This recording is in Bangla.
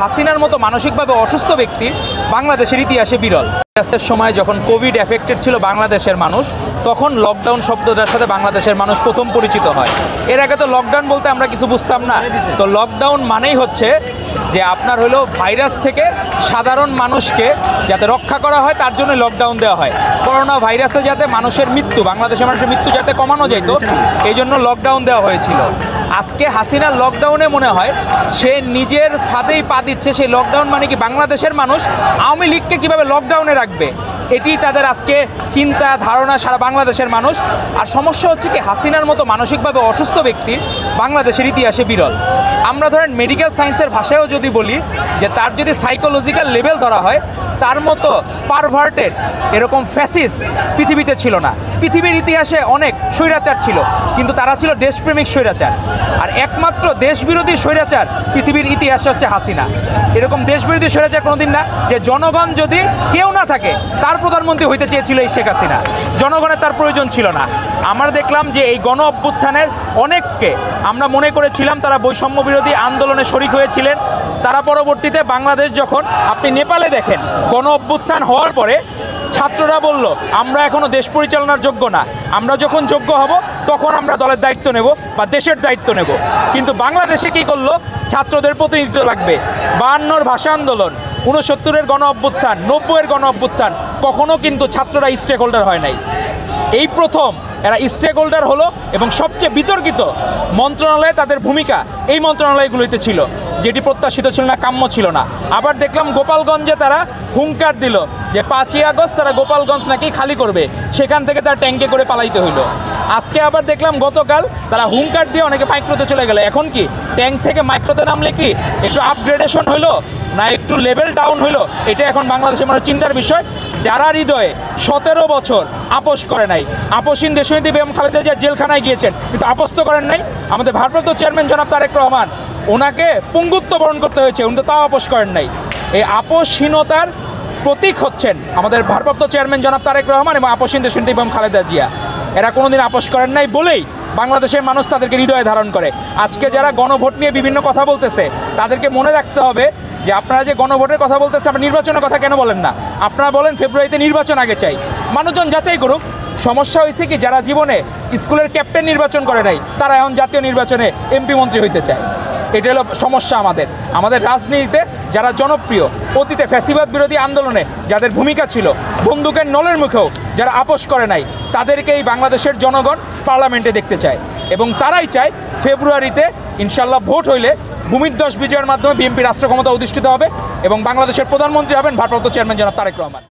হাসিনার মতো মানসিকভাবে অসুস্থ ব্যক্তি বাংলাদেশের ইতিহাসে বিরল। ভাইরাসের সময় যখন কোভিড এফেক্টেড ছিল বাংলাদেশের মানুষ, তখন লকডাউন শব্দটার সাথে বাংলাদেশের মানুষ প্রথম পরিচিত হয়। এর আগে তো লকডাউন বলতে আমরা কিছু বুঝতাম না। তো লকডাউন মানেই হচ্ছে যে আপনার হলো ভাইরাস থেকে সাধারণ মানুষকে যাতে রক্ষা করা হয় তার জন্য লকডাউন দেওয়া হয়। করোনা ভাইরাসে যাতে মানুষের মৃত্যু, বাংলাদেশের মানুষের মৃত্যু যাতে কমানো যেত, এই জন্য লকডাউন দেওয়া হয়েছিল। আজকে হাসিনার লকডাউনে মনে হয় সে নিজের ফাঁদেই পা দিচ্ছে। সেই লকডাউন মানে কি বাংলাদেশের মানুষ আওয়ামী লীগকে কীভাবে লকডাউনে রাখবে, এটি তাদের আজকে চিন্তা ধারণা সারা বাংলাদেশের মানুষ। আর সমস্যা হচ্ছে কি, হাসিনার মতো মানসিকভাবে অসুস্থ ব্যক্তি বাংলাদেশের ইতিহাসে বিরল। আমরা ধরেন মেডিকেল সায়েন্সের ভাষায়ও যদি বলি যে তার যদি সাইকোলজিক্যাল লেভেল ধরা হয়, তার মতো পারভার্টেড এরকম ফ্যাসিস্ট পৃথিবীতে ছিল না। পৃথিবীর ইতিহাসে অনেক স্বৈরাচার ছিল, কিন্তু তারা ছিল দেশপ্রেমিক স্বৈরাচার। আর একমাত্র দেশবিরোধী স্বৈরাচার পৃথিবীর ইতিহাসে হচ্ছে হাসিনা। এরকম দেশবিরোধী স্বৈরাচার কোনোদিন না যে জনগণ যদি কেউ না থাকে তার প্রধানমন্ত্রী হইতে চেয়েছিল এই শেখ হাসিনা। জনগণের তার প্রয়োজন ছিল না। আমরা দেখলাম যে এই গণ অভ্যুত্থানের অনেককে আমরা মনে করেছিলাম তারা বৈষম্য বিরোধী আন্দোলনে শরিক হয়েছিলেন। তারা পরবর্তীতে বাংলাদেশ যখন আপনি নেপালে দেখেন গণ অভ্যুত্থান হওয়ার পরে ছাত্ররা বলল আমরা এখনো দেশ পরিচালনার যোগ্য না, আমরা যখন যোগ্য হব তখন আমরা দলের দায়িত্ব নেব বা দেশের দায়িত্ব নেব। কিন্তু বাংলাদেশে কি করলো, ছাত্রদের প্রতিনিধিত্ব লাগবে। 52-র ভাষা আন্দোলন, 69-এর গণ অভ্যুত্থান, 90-এর গণ অভ্যুত্থান, কখনো কিন্তু ছাত্ররা স্টেক হোল্ডার হয় নাই। এই প্রথম এরা স্টেক হোল্ডার হলো। এবং সবচেয়ে বিতর্কিত মন্ত্রণালয়ে তাদের ভূমিকা এই মন্ত্রণালয়গুলিতে ছিল, যেটি প্রত্যাশিত ছিল না, কাম্য ছিল না। আবার দেখলাম গোপালগঞ্জে তারা হুঙ্কার দিল যে 5ই আগস্ট তারা গোপালগঞ্জ নাকি খালি করবে, সেখান থেকে তার ট্যাঙ্কে করে পালাইতে হইলো। আজকে আবার দেখলাম গতকাল তারা হুঙ্কার দিয়ে অনেকে মাইক্রোতে চলে গেল। এখন কি ট্যাঙ্ক থেকে মাইক্রোতে নামলে কি একটু আপগ্রেডেশন হইলো না একটু লেভেল ডাউন হইলো, এটা এখন বাংলাদেশের মানুষ চিন্তার বিষয়। যারা হৃদয়ে 17 বছর আপোষ করে নাই, আপোষহীন দেশনীতি বেগম খালেদা জিয়া জেলখানায় গিয়েছেন কিন্তু আপোষ তো করেন নাই। আমাদের ভারপ্রাপ্ত চেয়ারম্যান জনাব তারেক রহমান, ওনাকে পঙ্গুত্ব বরণ করতে হয়েছে, উনি তো তাও আপোষ করেন নাই। এই আপোষহীনতার প্রতীক হচ্ছেন আমাদের ভারপ্রাপ্ত চেয়ারম্যান জনাব তারেক রহমান এবং আপোষহীন দেশনীতি বেগম খালেদা জিয়া। এরা কোনোদিন আপোষ করেন নাই বলেই বাংলাদেশের মানুষ তাদেরকে হৃদয়ে ধারণ করে। আজকে যারা গণভোট নিয়ে বিভিন্ন কথা বলতেছে তাদেরকে মনে রাখতে হবে যে আপনারা যে গণভোটের কথা বলতেছে, আপনারা নির্বাচনের কথা কেন বলেন না? আপনারা বলেন ফেব্রুয়ারিতে নির্বাচন আগে চাই, মানুষজন যাচাই করুক। সমস্যা হয়েছে কি, যারা জীবনে স্কুলের ক্যাপ্টেন নির্বাচন করে নাই তারা এখন জাতীয় নির্বাচনে এমপি মন্ত্রী হইতে চায়। এটা হলো সমস্যা আমাদের রাজনীতিতে। যারা জনপ্রিয়, অতীতে ফ্যাসিবাদ বিরোধী আন্দোলনে যাদের ভূমিকা ছিল, বন্দুকের নলের মুখেও যারা আপোষ করে নাই, তাদেরকে এই বাংলাদেশের জনগণ পার্লামেন্টে দেখতে চায়। এবং তারাই চায় ফেব্রুয়ারিতে ইনশাল্লাহ ভোট হইলে ভূমিধ্বস বিজয়ের মাধ্যমে বিএনপি রাষ্ট্র ক্ষমতা অধিষ্ঠিত হবে এবং বাংলাদেশের প্রধানমন্ত্রী হবেন ভারপ্রাপ্ত চেয়ারম্যান জনাব তারেক রহমান।